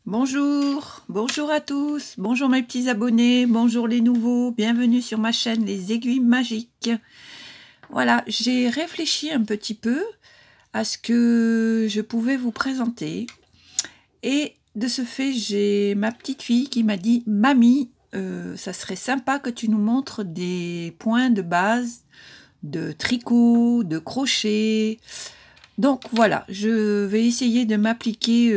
Bonjour, bonjour à tous, bonjour mes petits abonnés, bonjour les nouveaux, bienvenue sur ma chaîne Les Aiguilles Magiques. Voilà, j'ai réfléchi un petit peu à ce que je pouvais vous présenter et de ce fait j'ai ma petite fille qui m'a dit « Mamie, ça serait sympa que tu nous montres des points de base de tricot, de crochet ». Donc voilà, je vais essayer de m'appliquer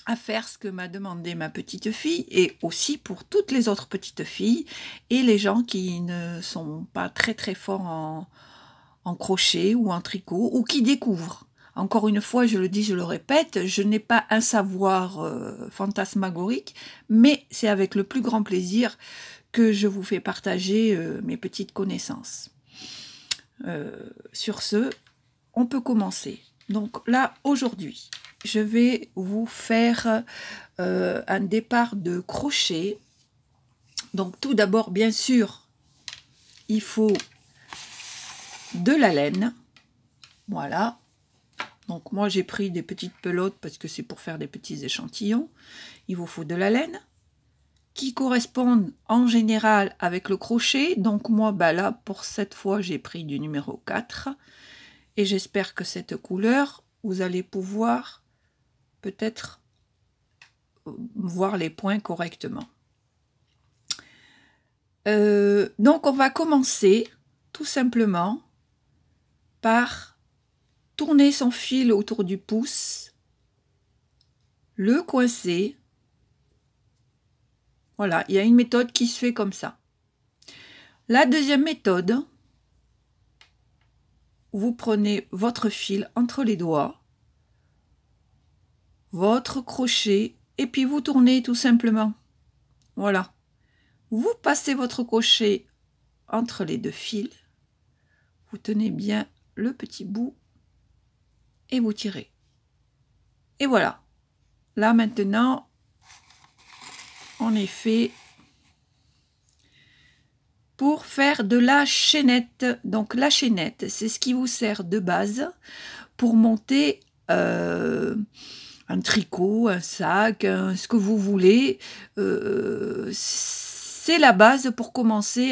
à faire ce que m'a demandé ma petite fille et aussi pour toutes les autres petites filles et les gens qui ne sont pas très forts en crochet ou en tricot ou qui découvrent. Encore une fois, je le dis, je le répète, je n'ai pas un savoir fantasmagorique, mais c'est avec le plus grand plaisir que je vous fais partager mes petites connaissances. Sur ce, on peut commencer. Donc là, aujourd'hui, je vais vous faire un départ de crochet. Donc tout d'abord, bien sûr, il faut de la laine. Voilà. Donc moi, j'ai pris des petites pelotes parce que c'est pour faire des petits échantillons. Il vous faut de la laine qui correspondent en général avec le crochet. Donc moi, là, pour cette fois, j'ai pris du numéro 4. Et j'espère que cette couleur, vous allez pouvoir peut-être voir les points correctement. Donc on va commencer tout simplement par tourner son fil autour du pouce, le coincer. Voilà, il y a une méthode qui se fait comme ça. La deuxième méthode, vous prenez votre fil entre les doigts, votre crochet, et puis vous tournez tout simplement. Voilà. Vous passez votre crochet entre les deux fils, vous tenez bien le petit bout et vous tirez. Et voilà. Là maintenant, on est fait pour faire de la chaînette. Donc la chaînette, c'est ce qui vous sert de base pour monter un tricot, un sac, ce que vous voulez. C'est la base pour commencer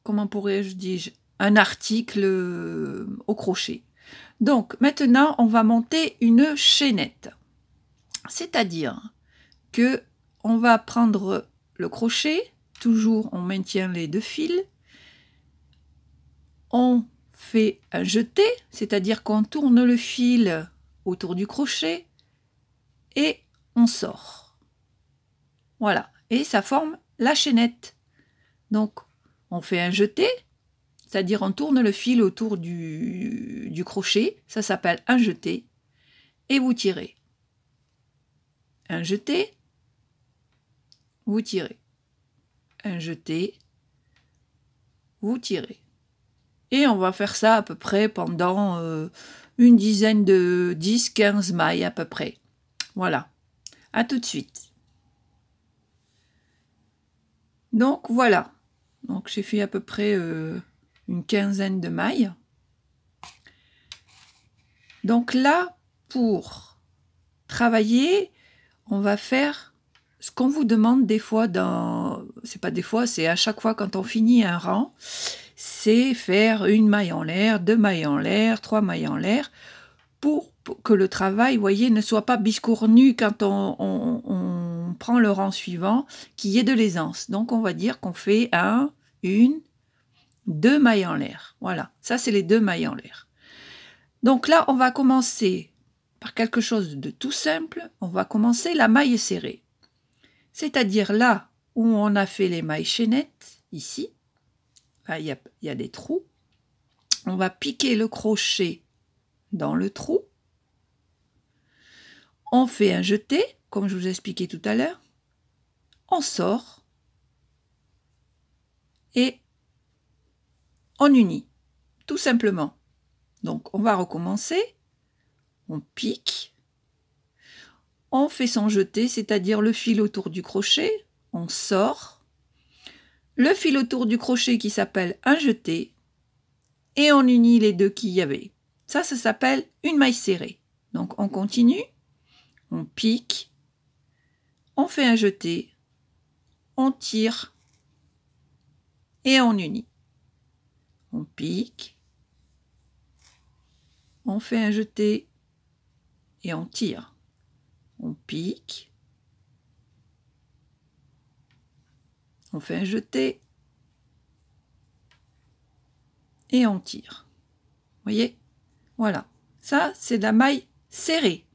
comment pourrais-je dire, un article au crochet. Donc maintenant, on va monter une chaînette. C'est-à-dire que on va prendre le crochet, toujours on maintient les deux fils, on fait un jeté, c'est-à-dire qu'on tourne le fil autour du crochet et on sort. Voilà, et ça forme la chaînette. Donc, on fait un jeté, c'est-à-dire on tourne le fil autour du crochet, ça s'appelle un jeté, et vous tirez. Un jeté, vous tirez. Un jeté, vous tirez. Et on va faire ça à peu près pendant une dizaine de 10-15 mailles à peu près. Voilà. À tout de suite. Donc voilà. Donc j'ai fait à peu près une quinzaine de mailles. Donc là, pour travailler, on va faire ce qu'on vous demande des fois c'est pas des fois, c'est à chaque fois quand on finit un rang, c'est faire une maille en l'air, 2 mailles en l'air, 3 mailles en l'air, pour que le travail, vous voyez, ne soit pas biscornu quand on prend le rang suivant, qu'il y ait de l'aisance. Donc on va dire qu'on fait 2 mailles en l'air. Voilà, ça c'est les 2 mailles en l'air. Donc là, on va commencer par quelque chose de tout simple. On va commencer la maille serrée. C'est-à-dire là où on a fait les mailles chaînettes, ici, là il y a des trous. On va piquer le crochet dans le trou. On fait un jeté, comme je vous ai expliqué tout à l'heure. On sort et on unit, tout simplement. Donc, on va recommencer. On pique. On fait son jeté, c'est-à-dire le fil autour du crochet. On sort. Le fil autour du crochet qui s'appelle un jeté. Et on unit les deux qu'il y avait. Ça s'appelle une maille serrée. Donc, on continue, on pique, on fait un jeté, on tire et on unit. On pique, on fait un jeté et on tire. On pique, on fait un jeté et on tire. Vous voyez? Voilà. Ça, c'est de la maille serrée.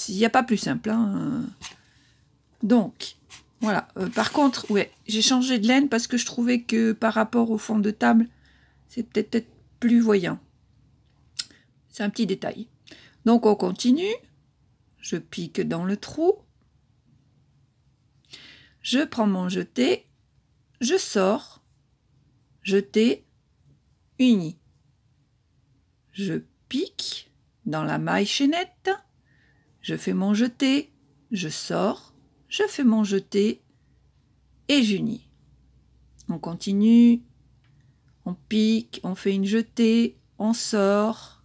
Il n'y a pas plus simple. Hein. Donc, voilà. Par contre, ouais, j'ai changé de laine parce que je trouvais que par rapport au fond de table, c'est peut-être plus voyant. C'est un petit détail. Donc, on continue. Je pique dans le trou. Je prends mon jeté. Je sors. Jeté. Uni. Je pique dans la maille chaînette. Je fais mon jeté. Je sors. Je fais mon jeté. Et j'unis. On continue. On pique. On fait une jetée. On sort.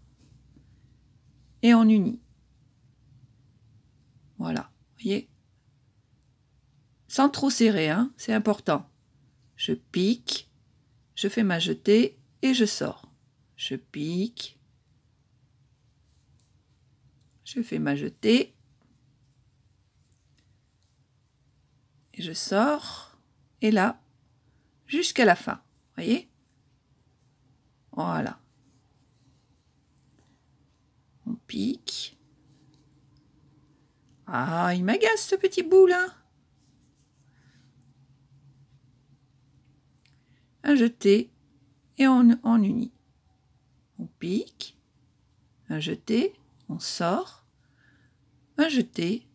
Et on unit. Voilà, vous voyez? Sans trop serrer, hein, c'est important. Je pique, je fais ma jetée et je sors. Je pique, je fais ma jetée et je sors. Et là, jusqu'à la fin, vous voyez? Voilà. On pique. Ah, il m'agace ce petit bout là. Un jeté et on unit. On pique, un jeté, on sort, un jeté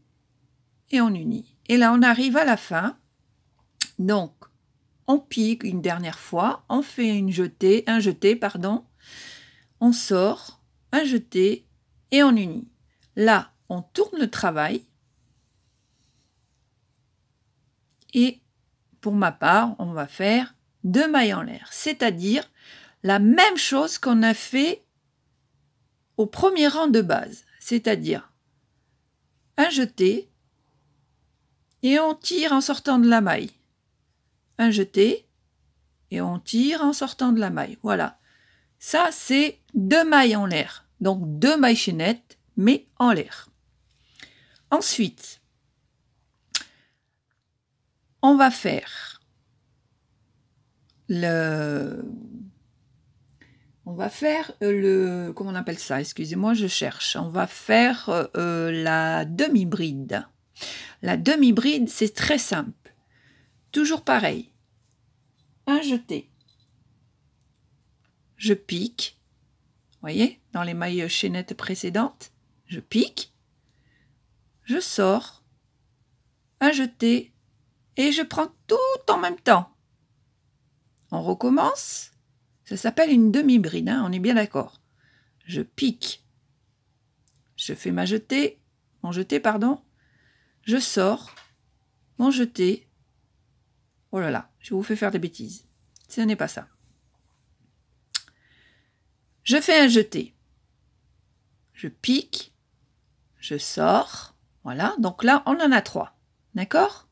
et on unit. Et là, on arrive à la fin. Donc, on pique une dernière fois, on fait un jeté, pardon. On sort, un jeté et on unit. Là, on tourne le travail. Et pour ma part, on va faire 2 mailles en l'air, c'est-à-dire la même chose qu'on a fait au premier rang de base, c'est-à-dire un jeté et on tire en sortant de la maille. Un jeté et on tire en sortant de la maille. Voilà. Ça, c'est 2 mailles en l'air. Donc 2 mailles chaînettes, mais en l'air. Ensuite, on va faire comment on appelle ça? Excusez-moi, je cherche. On va faire la demi-bride. La demi-bride, c'est très simple. Toujours pareil. Un jeté. Je pique. Vous voyez, dans les mailles chaînettes précédentes, je pique. Je sors. Un jeté. Et je prends tout en même temps. On recommence. Ça s'appelle une demi-bride, hein, on est bien d'accord. Je pique. Je fais mon jeté, pardon. Je sors. Mon jeté. Oh là là, je vous fais faire des bêtises. Ce n'est pas ça. Je fais un jeté. Je pique. Je sors. Voilà, donc là, on en a 3. D'accord?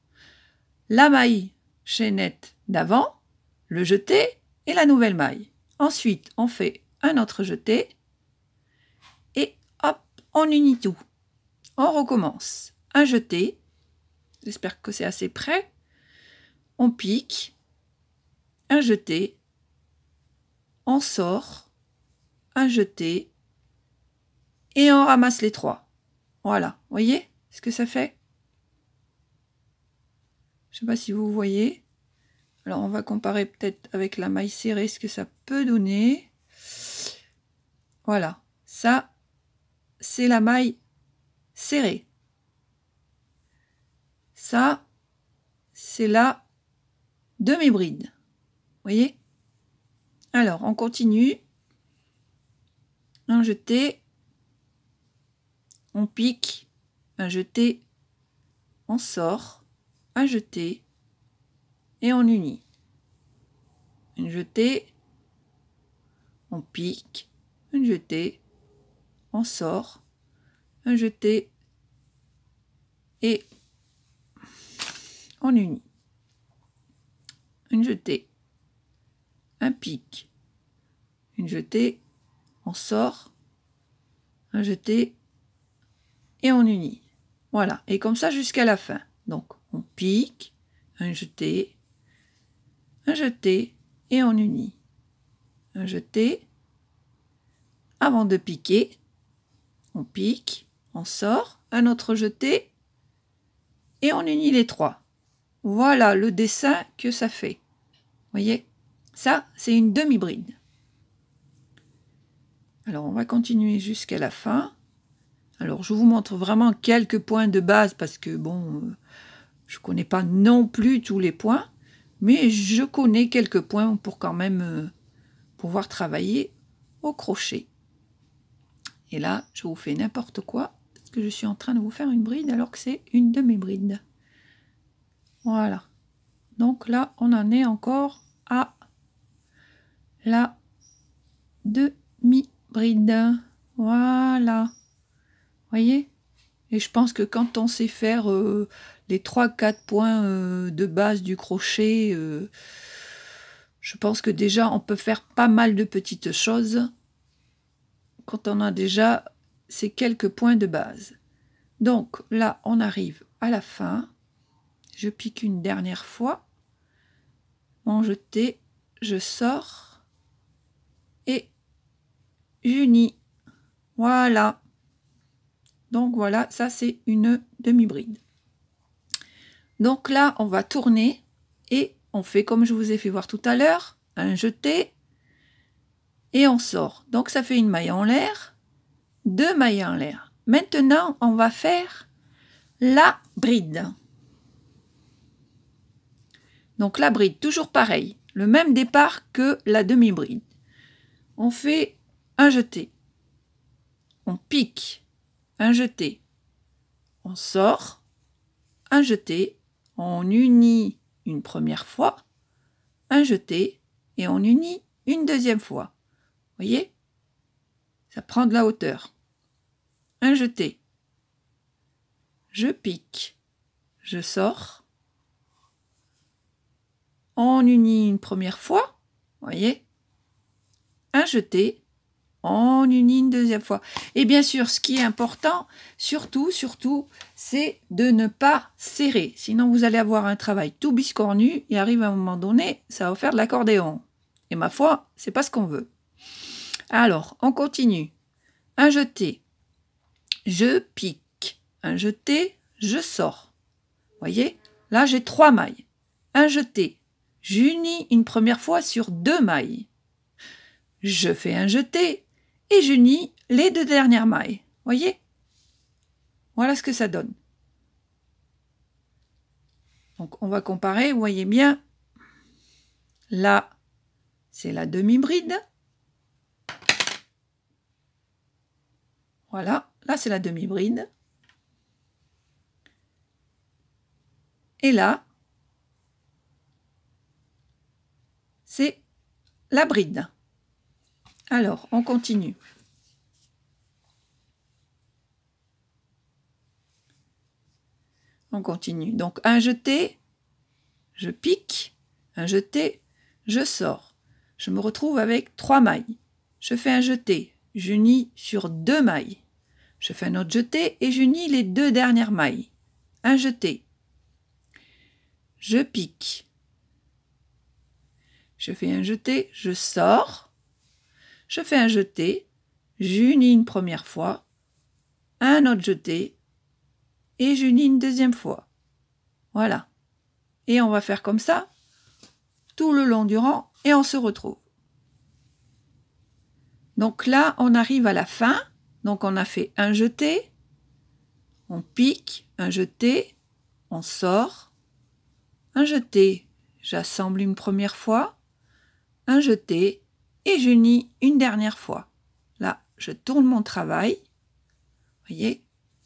La maille chaînette d'avant, le jeté et la nouvelle maille. Ensuite, on fait un autre jeté et hop, on unit tout. On recommence. Un jeté. J'espère que c'est assez près. On pique. Un jeté. On sort. Un jeté. Et on ramasse les 3. Voilà. Voyez ce que ça fait? Je ne sais pas si vous voyez. Alors, on va comparer peut-être avec la maille serrée ce que ça peut donner. Voilà. Ça, c'est la maille serrée. Ça, c'est la demi-bride. Voyez? Alors, on continue. Un jeté. On pique. Un jeté. On sort. Un jeté. Et on unit. Un jeté. on pique, un jeté, on sort, un jeté et on unit. Une jetée, un pique, une jetée, on sort, un jeté et on unit. Voilà, et comme ça jusqu'à la fin. Donc on pique, un jeté et on unit. Un jeté, avant de piquer, on pique, on sort, un autre jeté et on unit les trois. Voilà le dessin que ça fait. Voyez, ça c'est une demi-bride. Alors on va continuer jusqu'à la fin. Alors je vous montre vraiment quelques points de base parce que bon, je connais pas non plus tous les points, mais je connais quelques points pour quand même pouvoir travailler au crochet. Et là, je vous fais n'importe quoi parce que je suis en train de vous faire une bride alors que c'est une demi-bride. Voilà. Donc là, on en est encore à la demi-bride. Voilà. Voyez? Et je pense que quand on sait faire les 3-4 points de base du crochet, je pense que déjà on peut faire pas mal de petites choses quand on a déjà ces quelques points de base. Donc là, on arrive à la fin. Je pique une dernière fois. Mon jeté, je sors et j'unis. Voilà. Donc voilà, ça c'est une demi-bride. Donc là, on va tourner et on fait comme je vous ai fait voir tout à l'heure, un jeté et on sort. Donc ça fait une maille en l'air, 2 mailles en l'air. Maintenant, on va faire la bride. Donc la bride, toujours pareil, le même départ que la demi-bride. On fait un jeté, on pique, un jeté, on sort, un jeté, on unit une première fois, un jeté et on unit une deuxième fois. Voyez? Ça prend de la hauteur. Un jeté, je pique, je sors, on unit une première fois, voyez? Un jeté, on unit une deuxième fois. Et bien sûr, ce qui est important, surtout, c'est de ne pas serrer. Sinon, vous allez avoir un travail tout biscornu et arrive à un moment donné, ça va faire de l'accordéon. Et ma foi, c'est pas ce qu'on veut. Alors, on continue. Un jeté, je pique. Un jeté, je sors. Voyez, là, j'ai 3 mailles. Un jeté, j'unis une première fois sur 2 mailles. Je fais un jeté et j'unis les 2 dernières mailles. Voyez? Voilà ce que ça donne. Donc, on va comparer. Vous voyez bien. Là, c'est la demi-bride. Voilà. Là, c'est la demi-bride. Et là, c'est la bride. Alors, on continue. On continue. Donc, un jeté, je pique, un jeté, je sors. Je me retrouve avec 3 mailles. Je fais un jeté, j'unis sur 2 mailles. Je fais un autre jeté et j'unis les 2 dernières mailles. Un jeté, je pique. Je fais un jeté, je sors. Je fais un jeté, j'unis une première fois, un autre jeté et j'unis une deuxième fois. Voilà. Et on va faire comme ça tout le long du rang et on se retrouve. Donc là, on arrive à la fin. Donc on a fait un jeté, on pique, un jeté, on sort, un jeté, j'assemble une première fois, un jeté et j'unis une dernière fois. Là, je tourne mon travail. Voyez?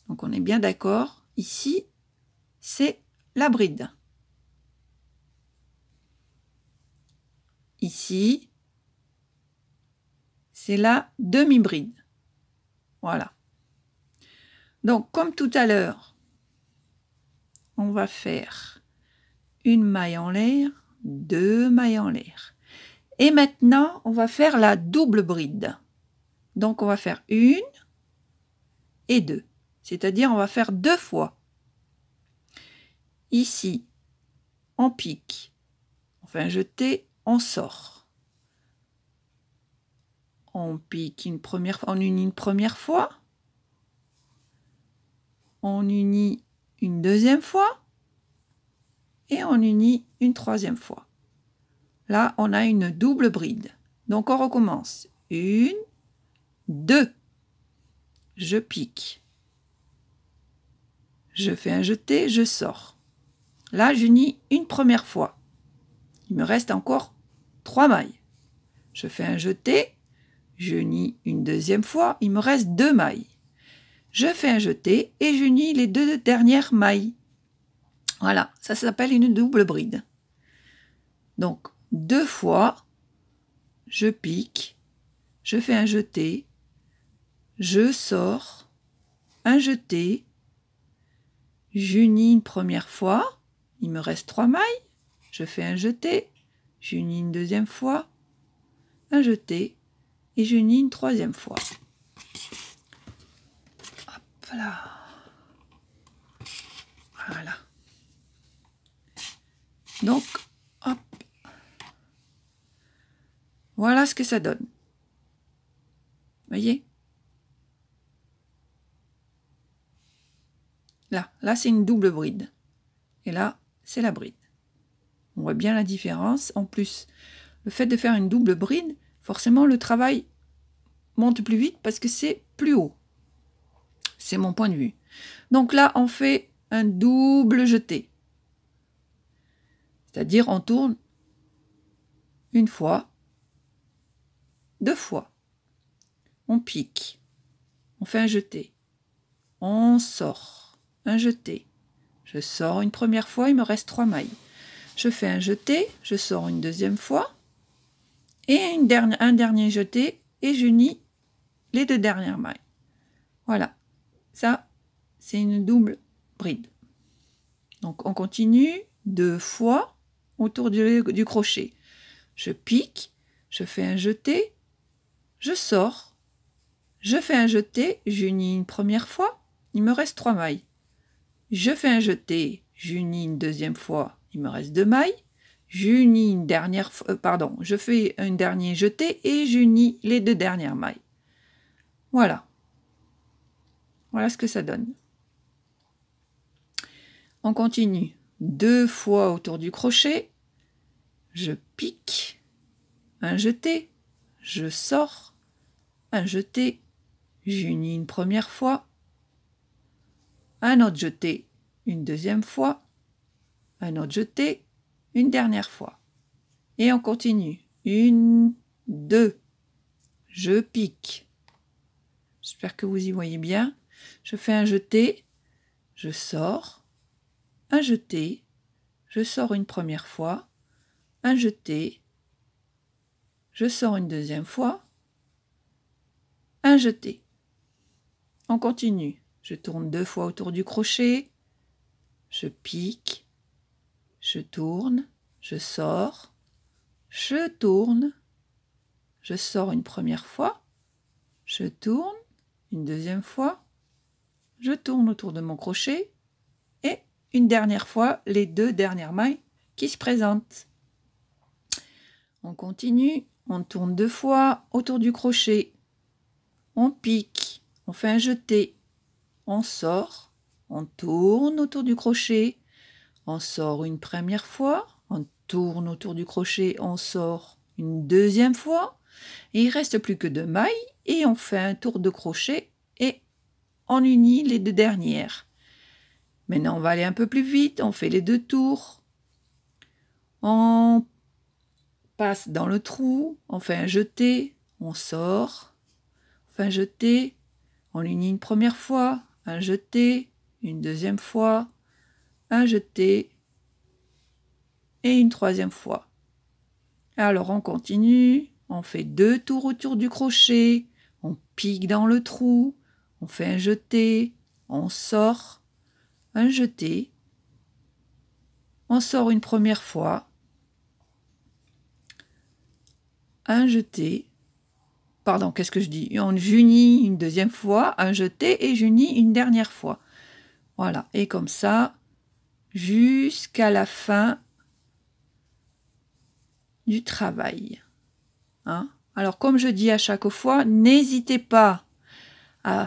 Donc on est bien d'accord. Ici, c'est la bride. Ici, c'est la demi-bride. Voilà. Donc, comme tout à l'heure, on va faire une maille en l'air, 2 mailles en l'air. Et maintenant, on va faire la double bride. Donc, on va faire 1 et 2. C'est-à-dire, on va faire 2 fois. Ici, on pique, on fait un jeté, on sort. On pique une première fois, on unit une première fois. On unit une deuxième fois. Et on unit une troisième fois. Là, on a une double bride. Donc, on recommence. 1, 2. Je pique. Je fais un jeté, je sors. Là, j'unis une première fois. Il me reste encore 3 mailles. Je fais un jeté, j'unis une deuxième fois. Il me reste 2 mailles. Je fais un jeté et j'unis les 2 dernières mailles. Voilà, ça s'appelle une double bride. Donc, 2 fois, je pique, je fais un jeté, je sors, un jeté, j'unis une première fois, il me reste 3 mailles, je fais un jeté, j'unis une deuxième fois, un jeté, et j'unis une troisième fois. Hop là. Voilà. Donc, hop. Voilà ce que ça donne. Voyez? Là c'est une double bride. Et là, c'est la bride. On voit bien la différence. En plus, le fait de faire une double bride, forcément, le travail monte plus vite parce que c'est plus haut. C'est mon point de vue. Donc là, on fait un double jeté. C'est-à-dire, on tourne une fois, 2 fois. On pique. On fait un jeté. On sort. Un jeté. Je sors une première fois, il me reste 3 mailles. Je fais un jeté, je sors une deuxième fois. Et un dernier jeté. Et j'unis les 2 dernières mailles. Voilà. Ça, c'est une double bride. Donc, on continue 2 fois autour du crochet. Je pique, je fais un jeté, je sors, je fais un jeté, j'unis une première fois, il me reste 3 mailles. Je fais un jeté, j'unis une deuxième fois, il me reste 2 mailles. J'unis une dernière fois, je fais un dernier jeté et j'unis les 2 dernières mailles. Voilà. Voilà ce que ça donne. On continue 2 fois autour du crochet. Je pique, un jeté, je sors, un jeté, j'unis une première fois, un autre jeté, une deuxième fois, un autre jeté, une dernière fois. Et on continue. 1, 2, je pique. J'espère que vous y voyez bien. Je fais un jeté, je sors, un jeté, je sors une première fois, un jeté, je sors une deuxième fois, un jeté. On continue. Je tourne 2 fois autour du crochet, je pique, je tourne, je sors, je tourne, je sors une première fois, je tourne une deuxième fois, je tourne autour de mon crochet et une dernière fois les 2 dernières mailles qui se présentent. On continue, on tourne 2 fois autour du crochet, on pique, on fait un jeté, on sort, on tourne autour du crochet, on sort une première fois, on tourne autour du crochet, on sort une deuxième fois, et il reste plus que 2 mailles, et on fait un tour de crochet, et on unit les 2 dernières. Maintenant, on va aller un peu plus vite, on fait les 2 tours, on passe dans le trou, on fait un jeté, on sort, on fait un jeté, on unit une première fois, un jeté, une deuxième fois, un jeté et une troisième fois. Alors on continue, on fait 2 tours autour du crochet, on pique dans le trou, on fait un jeté, on sort, un jeté, on sort une première fois, un jeté, pardon, qu'est-ce que je dis? On junit une deuxième fois, un jeté et j'unis une dernière fois. Voilà, et comme ça, jusqu'à la fin du travail. Hein? Alors, comme je dis à chaque fois, n'hésitez pas à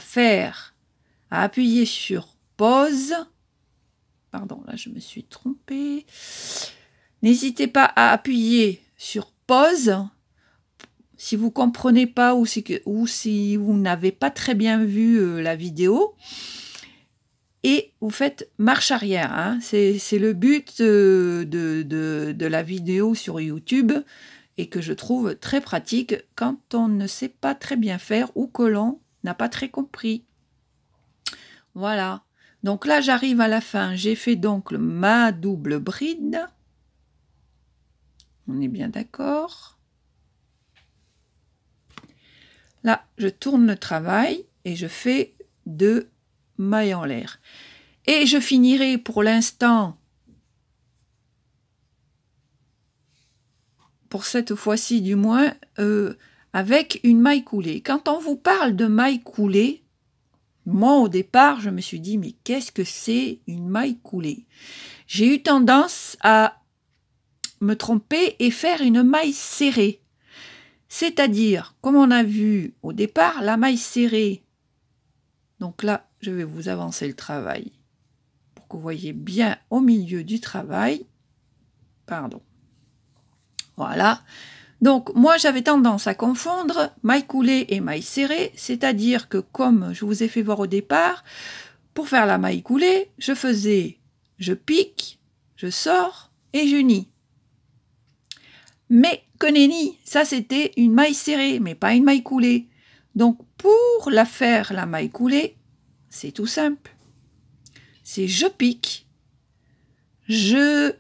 appuyer sur pause. Pardon, là je me suis trompée. N'hésitez pas à appuyer sur pause si vous ne comprenez pas ou si vous n'avez pas très bien vu la vidéo. Et vous faites marche arrière. Hein. C'est le but de la vidéo sur YouTube et que je trouve très pratique quand on ne sait pas très bien faire ou que l'on n'a pas très compris. Voilà. Donc là, j'arrive à la fin. J'ai fait donc ma double bride. On est bien d'accord. Là, je tourne le travail et je fais 2 mailles en l'air. Et je finirai pour l'instant, pour cette fois-ci du moins, avec une maille coulée. Quand on vous parle de maille coulée, moi au départ, je me suis dit, mais qu'est-ce que c'est une maille coulée? J'ai eu tendance à me tromper et faire une maille serrée. C'est-à-dire, comme on a vu au départ, la maille serrée. Donc là, je vais vous avancer le travail pour que vous voyez bien au milieu du travail. Pardon. Voilà. Donc, moi, j'avais tendance à confondre maille coulée et maille serrée, c'est-à-dire que, comme je vous ai fait voir au départ, pour faire la maille coulée, je pique, je sors et j'unis. Mais que nenni, ça c'était une maille serrée, mais pas une maille coulée. Donc, pour faire la maille coulée, c'est tout simple. C'est je pique, je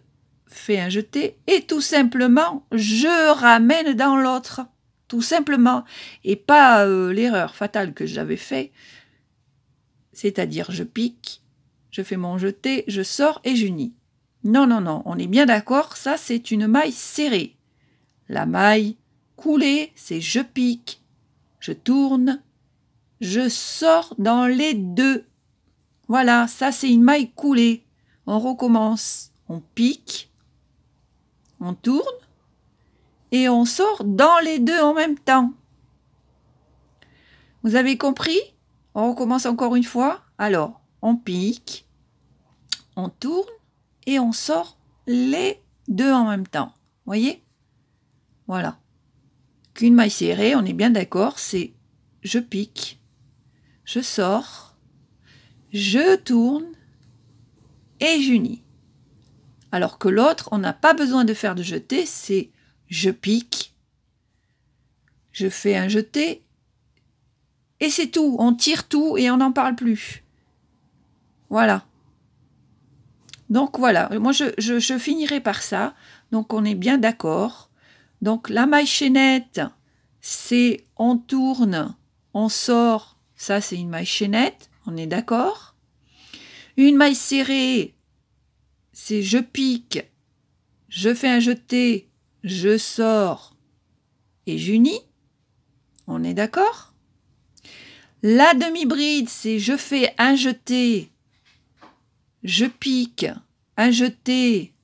fais un jeté et tout simplement, je ramène dans l'autre. Tout simplement. Et pas l'erreur fatale que j'avais fait. C'est-à-dire, je pique, je fais mon jeté, je sors et j'unis. Non, non, non, on est bien d'accord, ça c'est une maille serrée. La maille coulée, c'est je pique, je tourne, je sors dans les 2. Voilà, ça c'est une maille coulée. On recommence, on pique, on tourne et on sort dans les 2 en même temps. Vous avez compris? On recommence encore une fois. Alors, on pique, on tourne et on sort les 2 en même temps. Voyez? Voilà. Qu'une maille serrée, on est bien d'accord, c'est je pique, je sors, je tourne et j'unis. Alors que l'autre, on n'a pas besoin de faire de jeté, c'est je pique, je fais un jeté et c'est tout. On tire tout et on n'en parle plus. Voilà. Donc voilà, moi je finirai par ça. Donc on est bien d'accord. Donc la maille chaînette, c'est on tourne, on sort, ça c'est une maille chaînette, on est d'accord. Une maille serrée, c'est je pique, je fais un jeté, je sors et j'unis, on est d'accord. La demi-bride, c'est je fais un jeté, je pique, un jeté,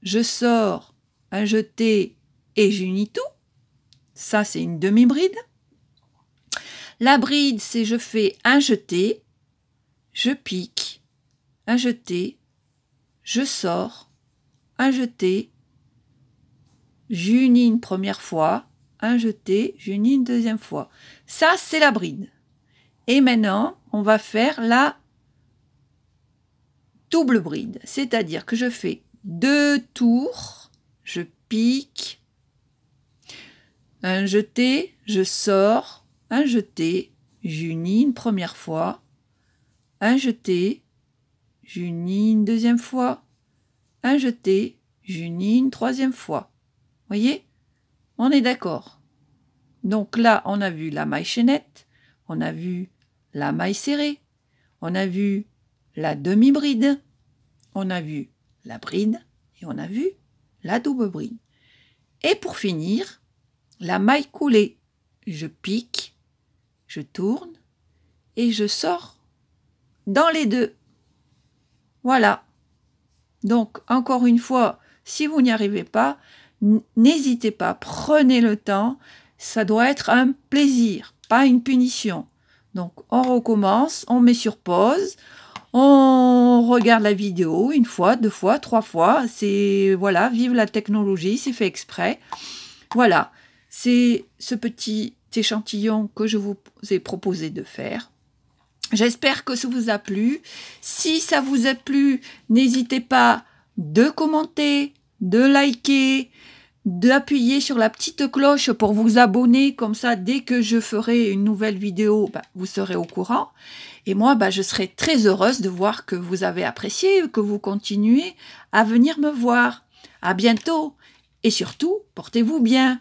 je sors, un jeté et j'unis tout. Ça, c'est une demi-bride. La bride, c'est je fais un jeté, je pique, un jeté, je sors, un jeté, j'unis une première fois, un jeté, j'unis une deuxième fois. Ça, c'est la bride. Et maintenant, on va faire la double bride, c'est-à-dire que je fais 2 tours, je pique, un jeté, je sors, un jeté, j'unis une première fois, un jeté, j'unis une deuxième fois, un jeté, j'unis une troisième fois. Voyez? On est d'accord. Donc là, on a vu la maille chaînette, on a vu la maille serrée, on a vu la demi-bride, on a vu la bride et on a vu la double bride. Et pour finir, la maille coulée. Je pique, je tourne et je sors dans les deux. Voilà. Donc, encore une fois, si vous n'y arrivez pas, n'hésitez pas, prenez le temps. Ça doit être un plaisir, pas une punition. Donc, on recommence, on met sur pause, on regarde la vidéo une fois, 2 fois, 3 fois. C'est, voilà, vive la technologie, c'est fait exprès. Voilà, c'est ce petit échantillon que je vous ai proposé de faire. J'espère que ça vous a plu. Si ça vous a plu, n'hésitez pas de commenter, de liker, d'appuyer sur la petite cloche pour vous abonner. Comme ça, dès que je ferai une nouvelle vidéo, vous serez au courant. Et moi, je serai très heureuse de voir que vous avez apprécié, que vous continuez à venir me voir. À bientôt et surtout, portez-vous bien.